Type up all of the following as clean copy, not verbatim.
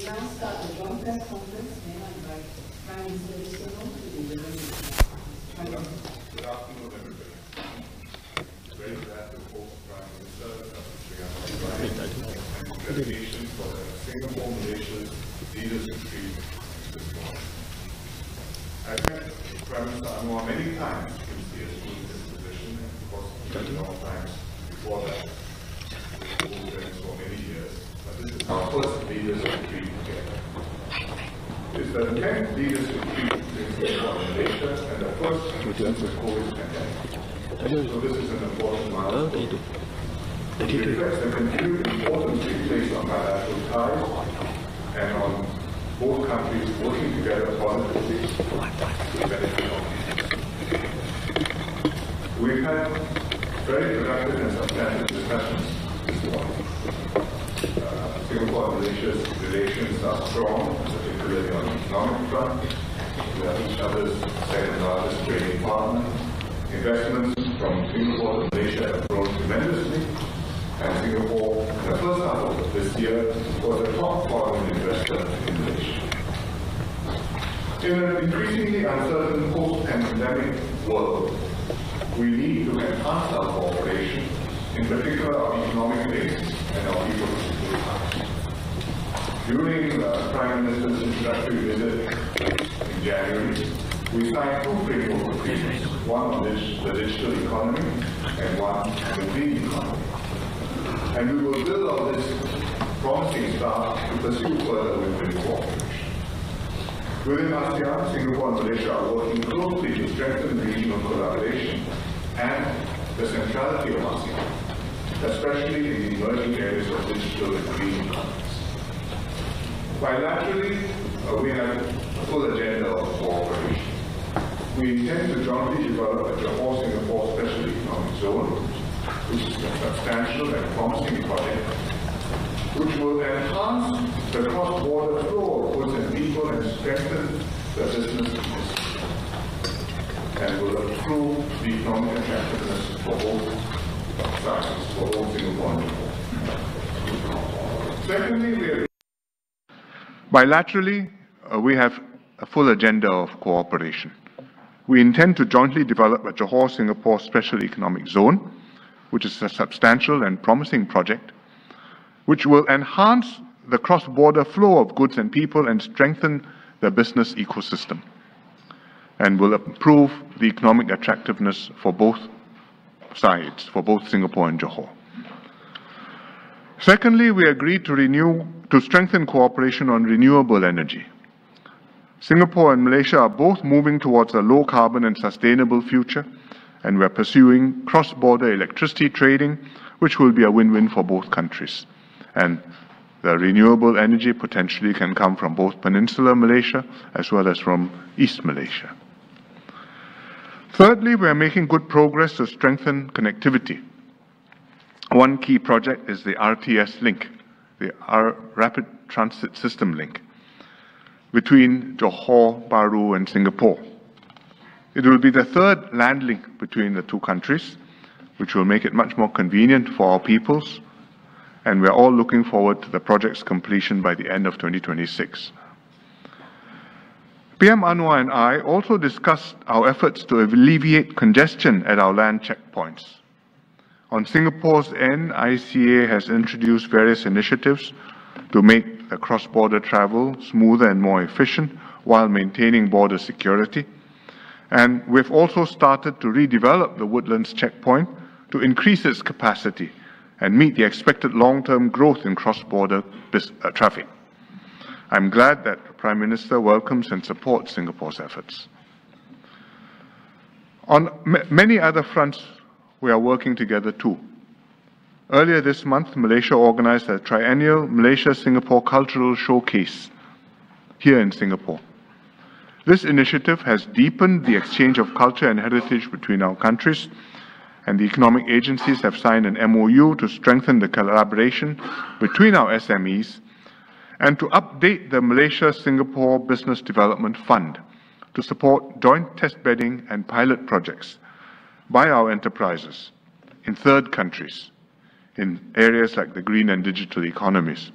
now start the joint press conference. May I invite Prime Minister Hsien Loong to deliver the Good afternoon, everybody. Very glad to host Prime Minister Datuk Seri Anwar Ibrahim and delegation for the Singapore Malaysia's leaders retreat this morning. I've met Prime Minister Anwar many times since he assumed this position, and of course, many more times before that. We've been friends for many years, but this is our first leaders retreat together. It's the 10th leaders retreat in Singapore and Malaysia, and the first since the COVID pandemic. So this is an important milestone. It reflects the continued importance we place on bilateral ties and on both countries working together positively to benefit of peace. We've had very productive and substantive discussions this morning. Singapore and Malaysia's relations are strong, particularly on the economic front. We are each other's second largest trading partner. Investments from Singapore to Malaysia have grown tremendously, and Singapore, in the first half of this year, was a top foreign investor in Malaysia. In an increasingly uncertain post-pandemic world, we need to enhance our cooperation, in particular our economic links and our people's ties. During the Prime Minister's introductory visit in January, we signed two framework agreements, one on the digital economy and one on the green economy. And we will build on this promising start to pursue further win-win cooperation. Within ASEAN, Singapore and Malaysia are working closely to strengthen regional collaboration and the centrality of ASEAN, especially in the emerging areas of digital and green economies. Bilaterally, we have a full agenda of cooperation. We intend to jointly develop a Johor-Singapore Special Economic Zone, which is a substantial and promising project, which will enhance the cross-border flow of goods and people and strengthen the business ecosystem, and will improve the economic attractiveness for both sides, for both Singapore and Johor. Secondly, bilaterally, we have a full agenda of cooperation. We intend to jointly develop a Johor-Singapore Special Economic Zone, which is a substantial and promising project, which will enhance the cross-border flow of goods and people and strengthen the business ecosystem, and will improve the economic attractiveness for both sides, for both Singapore and Johor. Secondly, we agreed to strengthen cooperation on renewable energy. Singapore and Malaysia are both moving towards a low-carbon and sustainable future, and we are pursuing cross-border electricity trading, which will be a win-win for both countries. And the renewable energy potentially can come from both Peninsular Malaysia as well as from East Malaysia. Thirdly, we are making good progress to strengthen connectivity. One key project is the RTS link, the Rapid Transit System link, between Johor Bahru and Singapore. It will be the third land link between the two countries, which will make it much more convenient for our peoples, and we are all looking forward to the project's completion by the end of 2026. PM Anwar and I also discussed our efforts to alleviate congestion at our land checkpoints. On Singapore's end, ICA has introduced various initiatives to make the cross-border travel smoother and more efficient while maintaining border security. And we've also started to redevelop the Woodlands checkpoint to increase its capacity and meet the expected long-term growth in cross-border traffic. I'm glad that the Prime Minister welcomes and supports Singapore's efforts. On many other fronts, we are working together too. Earlier this month, Malaysia organized a triennial Malaysia-Singapore Cultural Showcase here in Singapore. This initiative has deepened the exchange of culture and heritage between our countries, and the economic agencies have signed an MOU to strengthen the collaboration between our SMEs and to update the Malaysia-Singapore Business Development Fund to support joint test bedding and pilot projects by our enterprises in third countries, in areas like the green and digital economies.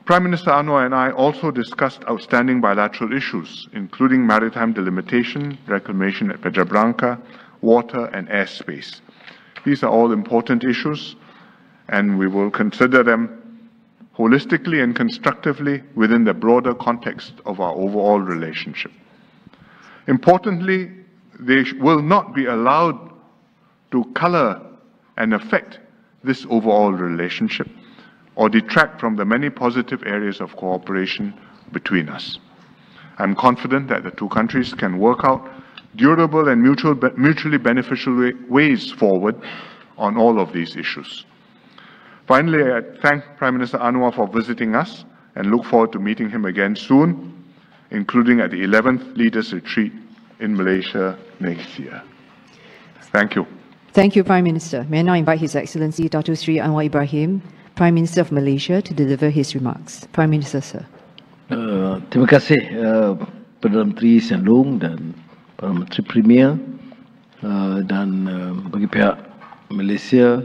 Prime Minister Anwar and I also discussed outstanding bilateral issues, including maritime delimitation, reclamation at Pedra Branca, water and airspace. These are all important issues, and we will consider them holistically and constructively within the broader context of our overall relationship. Importantly, they will not be allowed to color and affect this overall relationship or detract from the many positive areas of cooperation between us. I'm confident that the two countries can work out durable and mutually beneficial ways forward on all of these issues. Finally, I thank Prime Minister Anwar for visiting us and look forward to meeting him again soon, including at the 11th Leaders Retreat in Malaysia next year. Thank you. Thank you, Prime Minister. May I now invite His Excellency Datuk Seri Anwar Ibrahim, Prime Minister of Malaysia, to deliver his remarks. Prime Minister, sir. Terima kasih Perdana Menteri Hsien Loong dan Perdana Menteri Premier dan bagi pihak Malaysia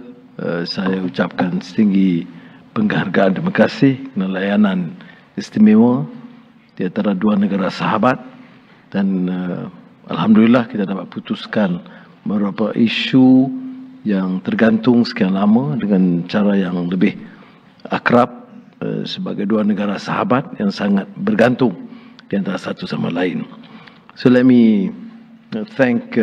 saya ucapkan setinggi penghargaan terima kasih kerana layanan istimewa di antara dua negara sahabat dan alhamdulillah kita dapat putuskan beberapa isu yang tergantung sekian lama dengan cara yang lebih akrab sebagai dua negara sahabat yang sangat bergantung di antara satu sama lain. So let me thank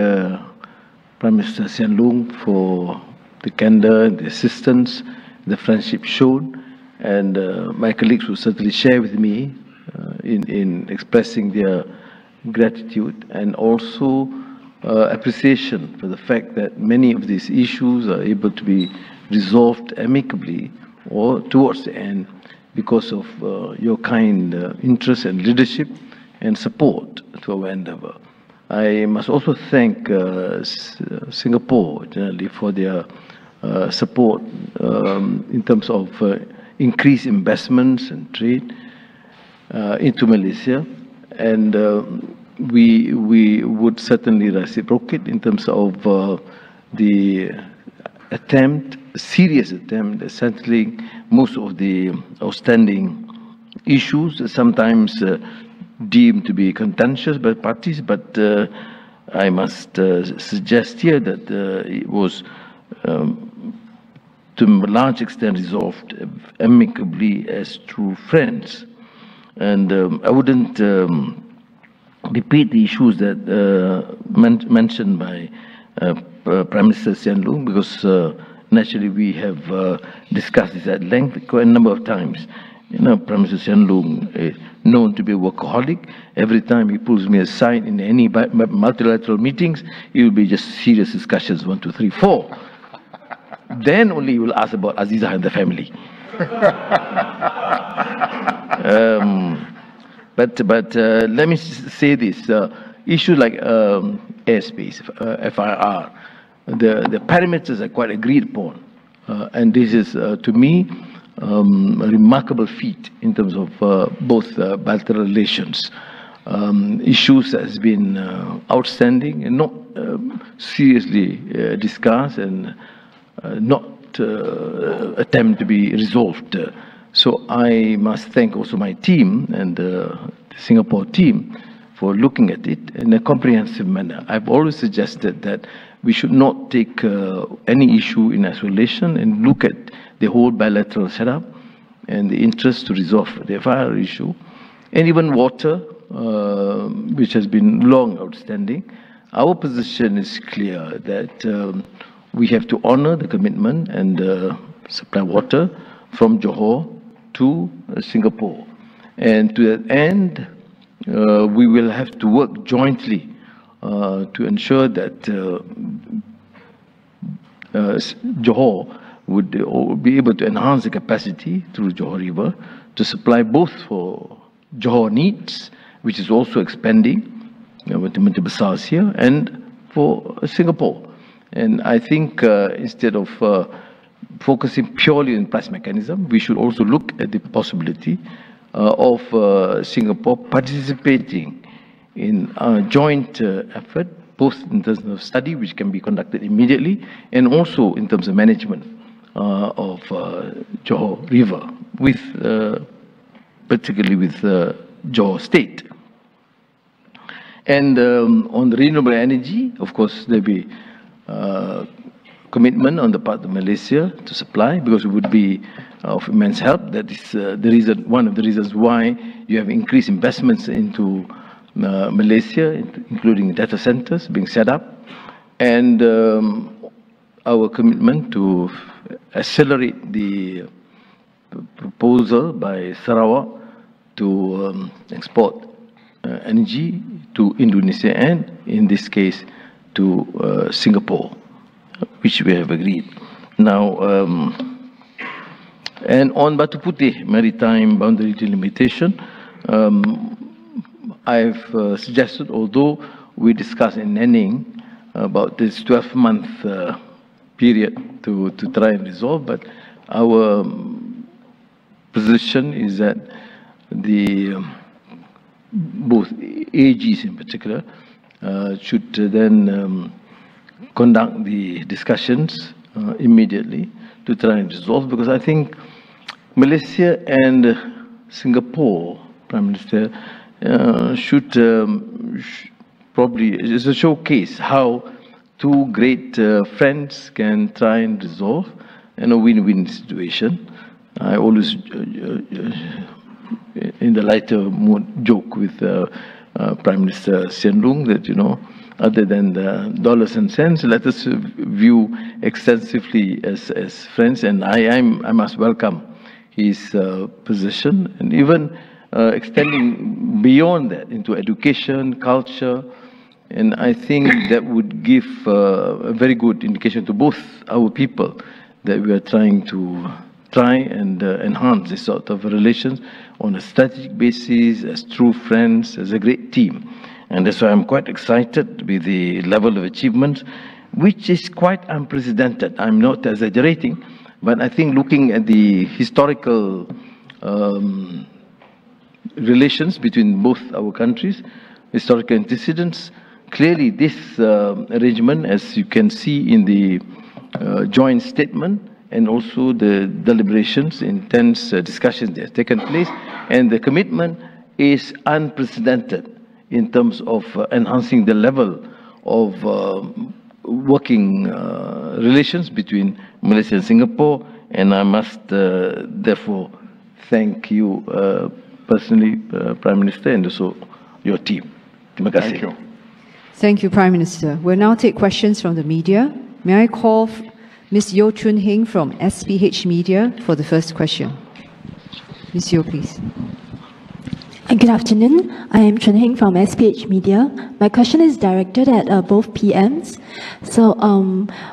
Prime Minister Hsien Loong for the candor, the assistance, the friendship shown, and my colleagues will certainly share with me in expressing their gratitude and also appreciation for the fact that many of these issues are able to be resolved amicably or towards the end because of your kind interest and leadership and support to our endeavor. I must also thank Singapore generally for their support in terms of increased investments and trade into Malaysia, and we would certainly reciprocate in terms of the serious attempt at settling most of the outstanding issues, sometimes deemed to be contentious by parties, but I must suggest here that it was to a large extent resolved amicably as true friends. And I wouldn't repeat the issues that mentioned by Prime Minister Hsien Loong, because naturally we have discussed this at length quite a number of times. You know, Prime Minister Hsien Loong is known to be a workaholic. Every time he pulls me aside in any multilateral meetings, it will be just serious discussions, 1, 2, 3, 4. Then only he will ask about Aziza and the family. But let me say this: issues like airspace, FIR, the parameters are quite agreed upon, and this is to me a remarkable feat in terms of both bilateral relations. Issues that has been outstanding and not seriously discussed and not attempt to be resolved. So I must thank also my team and the Singapore team for looking at it in a comprehensive manner. I've always suggested that we should not take any issue in isolation and look at the whole bilateral setup and the interest to resolve the fire issue, and even water, which has been long outstanding. Our position is clear that we have to honor the commitment and supply water from Johor to Singapore. And to that end, we will have to work jointly to ensure that Johor would be able to enhance the capacity through Johor River to supply both for Johor needs, which is also expanding, Menteri Besar here, and for Singapore. And I think instead of focusing purely on price mechanism, we should also look at the possibility of Singapore participating in a joint effort, both in terms of study, which can be conducted immediately, and also in terms of management of Johor River with particularly with Johor State. And on the renewable energy, of course, there'll be commitment on the part of Malaysia to supply, because it would be of immense help. That is one of the reasons why you have increased investments into Malaysia, including data centers being set up, and our commitment to accelerate the proposal by Sarawak to export energy to Indonesia and, in this case, to Singapore, which we have agreed. Now, and on Batu Putih maritime boundary delimitation, I've suggested, although we discussed in Nenning about this 12-month period to try and resolve, but our position is that both AGs in particular should then conduct the discussions immediately to try and resolve, because I think Malaysia and Singapore, Prime Minister, should probably, it's a showcase how two great friends can try and resolve in a win-win situation. I always, in the lighter mood, joke with Prime Minister Hsien Loong that, you know, other than the dollars and cents, let us view extensively as friends. And I must welcome his position, and even extending beyond that into education, culture. And I think that would give a very good indication to both our people that we are trying and enhance this sort of relations on a strategic basis, as true friends, as a great team. And that's why I'm quite excited with the level of achievements, which is quite unprecedented. I'm not exaggerating, but I think looking at the historical relations between both our countries, historical antecedents, clearly this arrangement, as you can see in the joint statement, and also the deliberations, intense discussions that have taken place, and the commitment is unprecedented in terms of enhancing the level of working relations between Malaysia and Singapore. And I must therefore thank you personally, Prime Minister, and also your team. Terima kasih. Thank you. Thank you, Prime Minister. We'll now take questions from the media. May I call Ms. Yeo Chun Hing from SPH Media for the first question. Ms. Yeo, please. Good afternoon. I am Chun Hing from SPH Media. My question is directed at both PMs. So,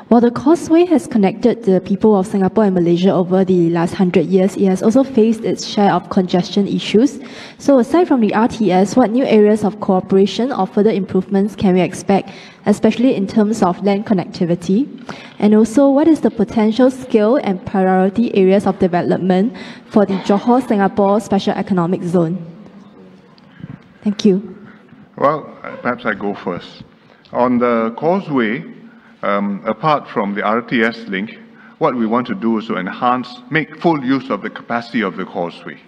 while the causeway has connected the people of Singapore and Malaysia over the last 100 years, it has also faced its share of congestion issues. So, aside from the RTS, what new areas of cooperation or further improvements can we expect, especially in terms of land connectivity? And also, what is the potential scale and priority areas of development for the Johor-Singapore Special Economic Zone? Thank you. Well, perhaps I go first. On the causeway, apart from the RTS link, what we want to do is to make full use of the capacity of the causeway.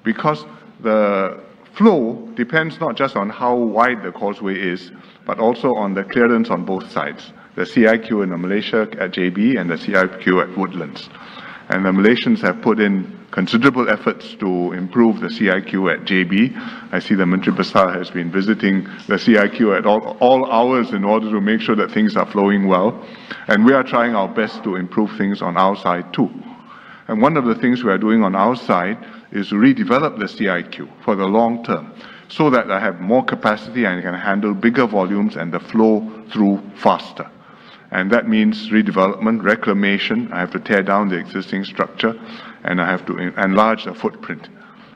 Because the flow depends not just on how wide the causeway is, but also on the clearance on both sides. The CIQ in Malaysia at JB and the CIQ at Woodlands. And the Malaysians have put in considerable efforts to improve the CIQ at JB. I see the Menteri Besar has been visiting the CIQ at all hours in order to make sure that things are flowing well. And we are trying our best to improve things on our side too. And one of the things we are doing on our side is to redevelop the CIQ for the long term, so that I have more capacity and I can handle bigger volumes and the flow through faster. And that means redevelopment, reclamation. I have to tear down the existing structure, and I have to enlarge the footprint.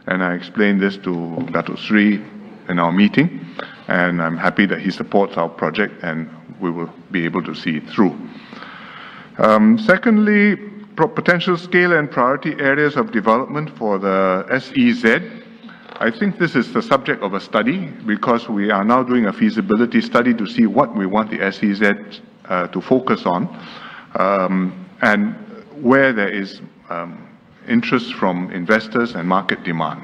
And I explained this to Datuk Seri in our meeting, and I'm happy that he supports our project, and we will be able to see it through. Secondly, potential scale and priority areas of development for the SEZ. I think this is the subject of a study, because we are now doing a feasibility study to see what we want the SEZ to focus on, and where there is interest from investors and market demand.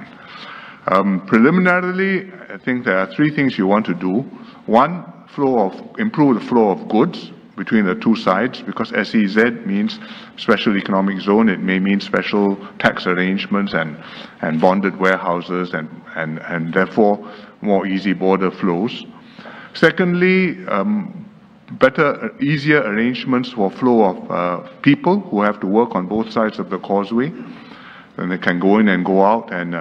Preliminarily, I think there are three things you want to do. One, improve the flow of goods between the two sides, because SEZ means special economic zone. It may mean special tax arrangements and bonded warehouses and therefore more easy border flows. Secondly, easier arrangements for flow of people who have to work on both sides of the causeway. Then they can go in and go out, and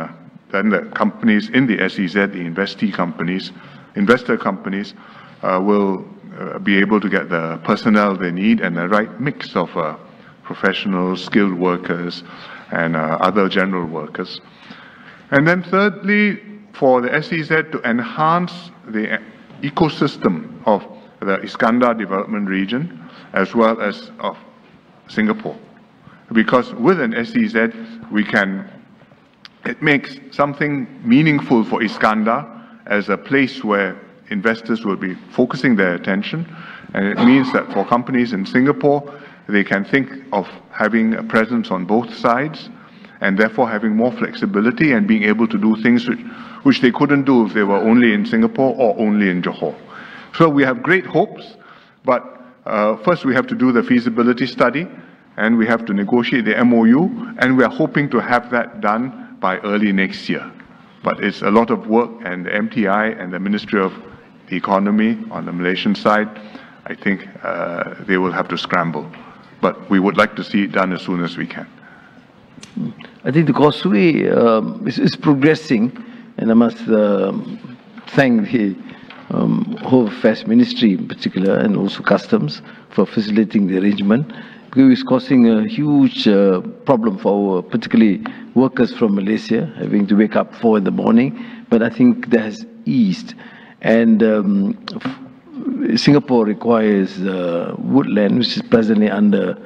then the companies in the SEZ, the investor companies, will be able to get the personnel they need and the right mix of professional, skilled workers and other general workers. And then thirdly, for the SEZ to enhance the ecosystem of the Iskandar development region as well as of Singapore. Because with an SEZ, it makes something meaningful for Iskandar as a place where investors will be focusing their attention, and it means that for companies in Singapore, they can think of having a presence on both sides and therefore having more flexibility and being able to do things which they couldn't do if they were only in Singapore or only in Johor. So we have great hopes, but first we have to do the feasibility study and we have to negotiate the MOU, and we are hoping to have that done by early next year. But it's a lot of work, and the MTI and the Ministry of the Economy on the Malaysian side, I think they will have to scramble. But we would like to see it done as soon as we can. I think the causeway is progressing, and I must thank the Home Affairs Ministry in particular, and also Customs, for facilitating the arrangement, because it's causing a huge problem for particularly workers from Malaysia, having to wake up 4 in the morning. But I think that has eased. And Singapore requires woodland, which is presently under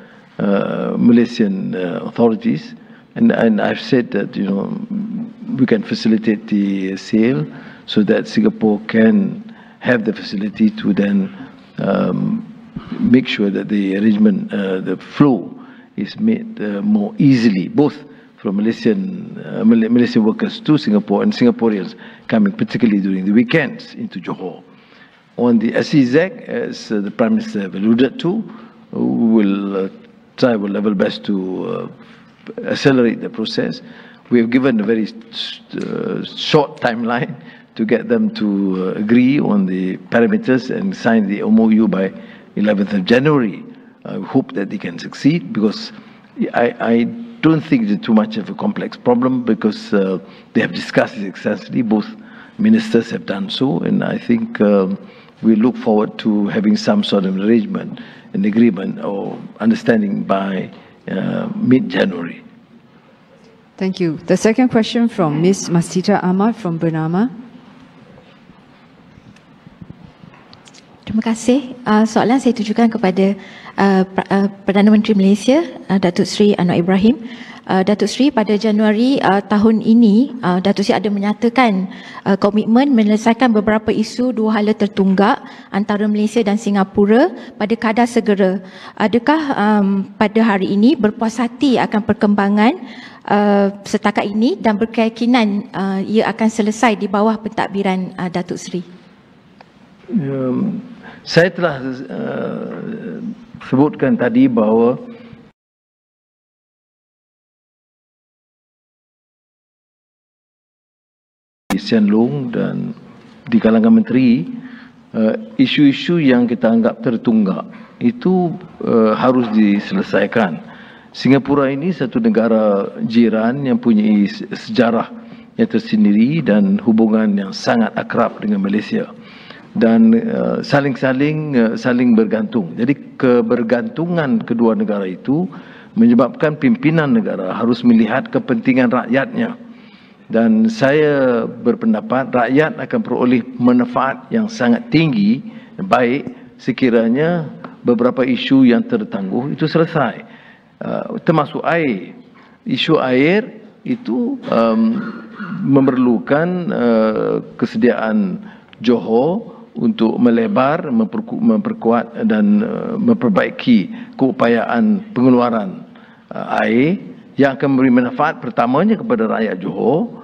Malaysian authorities. And I've said that, you know, we can facilitate the sale so that Singapore can have the facility to then make sure that the arrangement, the flow is made more easily, both from Malaysian workers to Singapore and Singaporeans coming particularly during the weekends into Johor. On the SEZ, as the Prime Minister alluded to, we will try our level best to accelerate the process. We have given a very short timeline to get them to agree on the parameters and sign the MOU by 11th of January. I hope that they can succeed, because I don't think it's too much of a complex problem, because they have discussed it extensively. Both ministers have done so, and I think we look forward to having some sort of arrangement, an agreement or understanding by mid-January. Thank you. The second question from Ms. Masita Ahmad from Bernama. Terima kasih. Soalan saya tujukan kepada Perdana Menteri Malaysia, Datuk Seri Anwar Ibrahim. Datuk Seri, pada Januari tahun ini, Datuk Seri ada menyatakan komitmen menyelesaikan beberapa isu dua hala tertunggak antara Malaysia dan Singapura pada kadar segera. Adakah pada hari ini berpuas hati akan perkembangan setakat ini dan berkeyakinan ia akan selesai di bawah pentadbiran Datuk Seri? Saya telah sebutkan tadi bahawa Hsien Loong dan di kalangan menteri, isu-isu yang kita anggap tertunggak itu harus diselesaikan. Singapura ini satu negara jiran yang punya sejarah yang tersendiri dan hubungan yang sangat akrab dengan Malaysia, dan saling bergantung. Jadi kebergantungan kedua negara itu menyebabkan pimpinan negara harus melihat kepentingan rakyatnya, dan saya berpendapat rakyat akan peroleh manfaat yang sangat tinggi, baik sekiranya beberapa isu yang tertangguh itu selesai, termasuk air. Isu air itu memerlukan kesediaan Johor untuk melebar, memperkuat dan memperbaiki keupayaan pengeluaran air yang akan memberi manfaat pertamanya kepada rakyat Johor,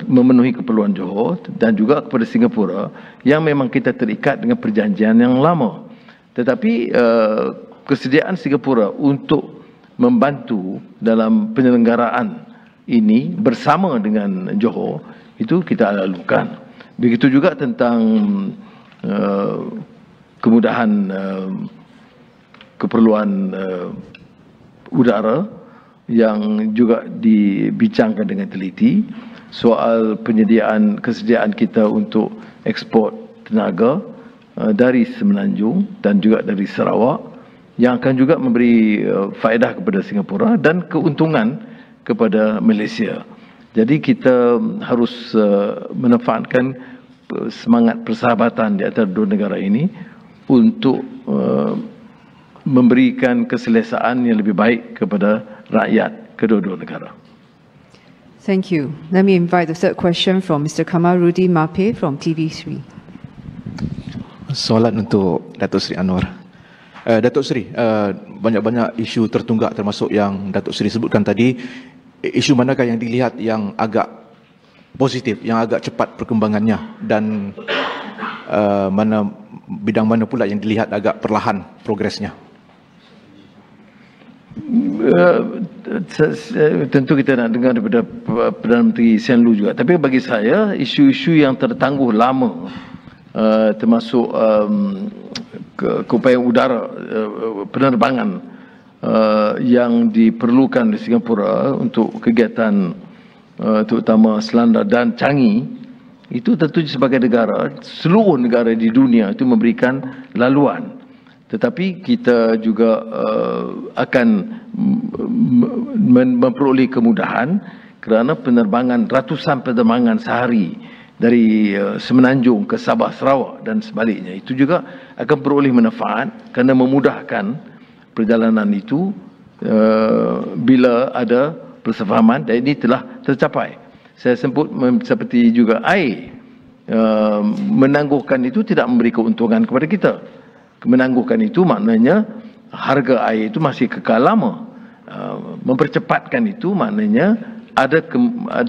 memenuhi keperluan Johor dan juga kepada Singapura yang memang kita terikat dengan perjanjian yang lama. Tetapi kesediaan Singapura untuk membantu dalam penyelenggaraan ini bersama dengan Johor itu kita lalukan. Begitu juga tentang kemudahan keperluan udara yang juga dibincangkan dengan teliti, soal kesediaan kita untuk ekspor tenaga dari Semenanjung dan juga dari Sarawak yang akan juga memberi faedah kepada Singapura dan keuntungan kepada Malaysia. Jadi kita harus memanfaatkan semangat persahabatan di antara dua negara ini untuk memberikan keselesaan yang lebih baik kepada rakyat kedua-dua negara. Thank you. Let me invite the third question from Mr. Kamarudin Mape from TV3. Soalan untuk Datuk Seri Anwar. Datuk Seri, banyak-banyak isu tertunggak termasuk yang Datuk Seri sebutkan tadi. Isu manakah yang dilihat yang agak positif, yang agak cepat perkembangannya, dan bidang mana pula yang dilihat agak perlahan progresnya? Tentu kita nak dengar daripada Perdana Menteri Hsien Loong juga. Tapi bagi saya, isu-isu yang tertangguh lama, termasuk keupayaan udara, penerbangan yang diperlukan di Singapura untuk kegiatan terutama Selandar dan Changi, itu tentu sebagai negara, seluruh negara di dunia itu memberikan laluan. Tetapi kita juga akan memperoleh kemudahan kerana penerbangan, ratusan penerbangan sehari dari Semenanjung ke Sabah, Sarawak dan sebaliknya, itu juga akan beroleh manfaat kerana memudahkan perjalanan itu bila ada persefahaman, dan ini telah tercapai. Saya sebut seperti juga air, menangguhkan itu tidak memberi keuntungan kepada kita. Menangguhkan itu maknanya harga air itu masih kekal lama. Mempercepatkan itu maknanya ada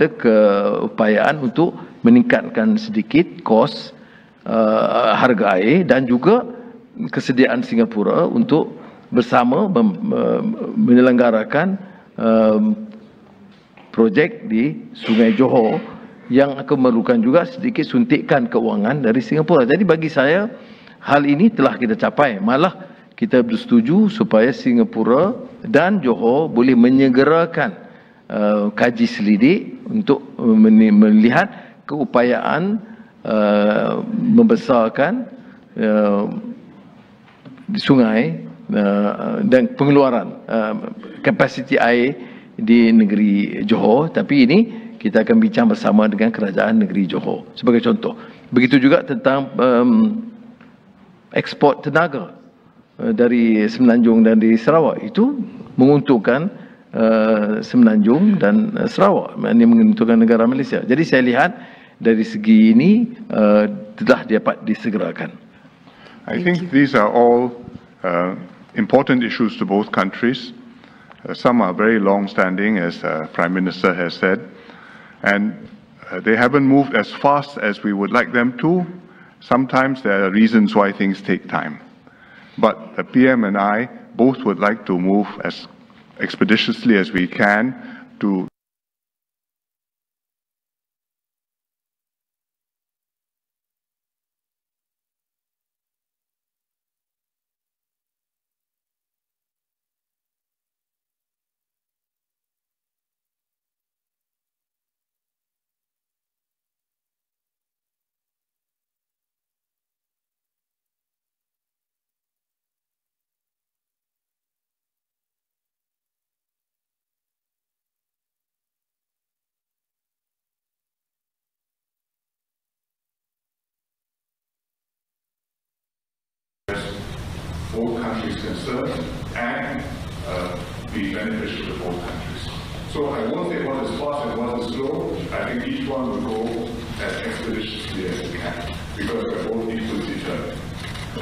keupayaan untuk meningkatkan sedikit kos harga air dan juga kesediaan Singapura untuk bersama menyelenggarakan projek di Sungai Johor yang akan memerlukan juga sedikit suntikan keuangan dari Singapura. Jadi bagi saya, hal ini telah kita capai. Malah kita bersetuju supaya Singapura dan Johor boleh menyegerakan kaji selidik untuk melihat keupayaan membesarkan sungai dan pengeluaran kapasiti air di negeri Johor. Tapi ini kita akan bincang bersama dengan kerajaan negeri Johor sebagai contoh. Begitu juga tentang ekspor tenaga dari Semenanjung dan dari Sarawak, itu menguntungkan Semenanjung dan Sarawak, ini menguntungkan negara Malaysia. Jadi saya lihat dari segi ini telah dapat disegerakan. I think these are all important issues to both countries. Some are very long-standing, as Prime Minister has said, and they haven't moved as fast as we would like them to. Sometimes there are reasons why things take time. But the PM and I both would like to move as expeditiously as we can to both countries concerned and be beneficial to both countries. So I won't say one is fast and one is slow. I think each one will go as expeditiously as it can, because they're both equal to each other.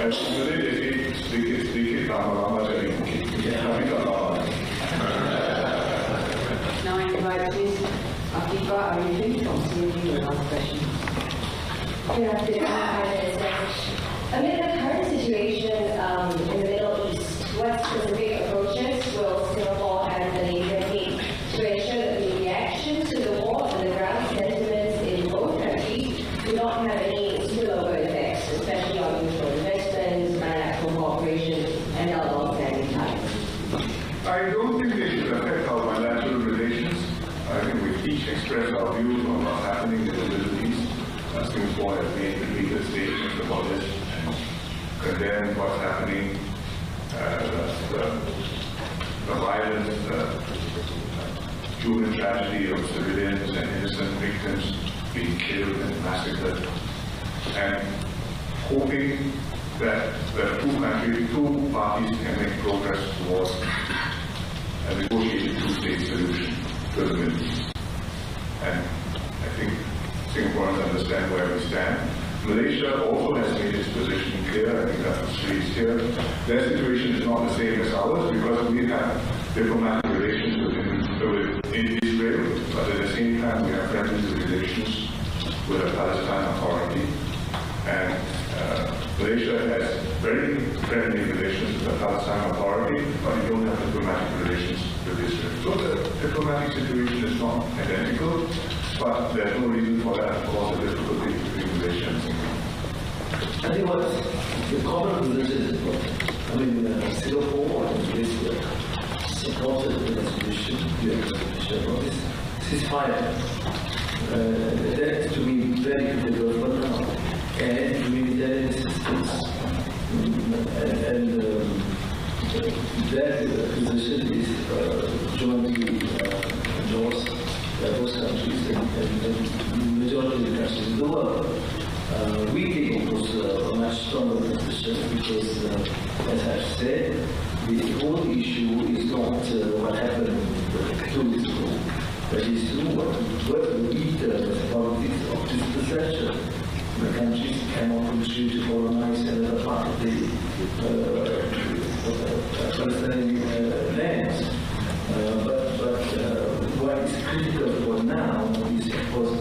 And today they say, sedikit lama-lama jadi bukit. Now I invite Ms. Afifah Arifin from CNB will ask questions. Good afternoon, Prime Minister. Amid the current situation in the Middle East, what specific approaches will Singapore and Malaysia take to ensure that the reaction to the war and the ground sentiments in both countries do not have any spillover effects, especially on mutual investments, bilateral cooperation, and our long-standing ties? I don't think they should affect our bilateral relations. I think we each express our views on what's happening in the Middle East. Singapore has made repeated statements about this and condemned what's happening, the violence, human tragedy of civilians and innocent victims being killed and massacred, and hoping that the two parties can make progress towards a negotiated two-state solution to the Middle East. And I think Singaporeans understand where we stand. Malaysia also has made its position clear. I think Datuk Seri is here. Their situation is not the same as ours because we have diplomatic relations with Israel, but at the same time we have friendly relations with the Palestine Authority. And Malaysia has very friendly relations with the Palestine Authority, but we don't have diplomatic relations with Israel. So the diplomatic situation is not identical, but there's no reason for that to cause a difficulty between Malaysia and Singapore. I think what the common position is important. I mean, Singapore and Malaysia supported the resolution, the resolution of this ceasefire. That to be very critical for now. And humanitarian assistance. And that position is jointly endorsed by those countries and the majority of the countries in the world. We take, of course, a much stronger position because, as I've said, the whole issue is not what happened 2 weeks ago, but it's what we about this perception. The countries cannot continue to colonize another part of the Palestinian lands. But what is critical for now is, of course,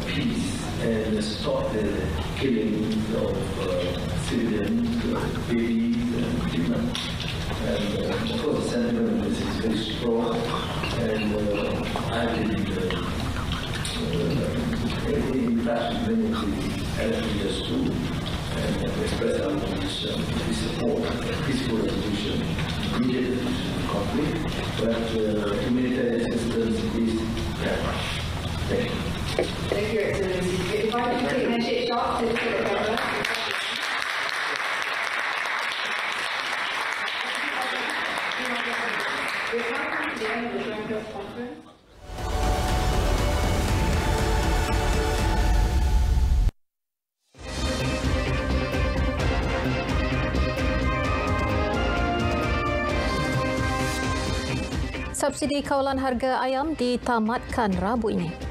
peace and stop the killing of civilians, babies, and women. And of course, the sentiment is very strong, and I believe in fact, many of the leaders too, and express our position, we support a peaceful resolution, immediate resolution of conflict, but humanitarian assistance is paramount. Thank you. Thank you, Excellency. If I can take handshake shots to the camera. We're coming to the end of the joint press conference. Subsidi kawalan harga ayam ditamatkan Rabu ini.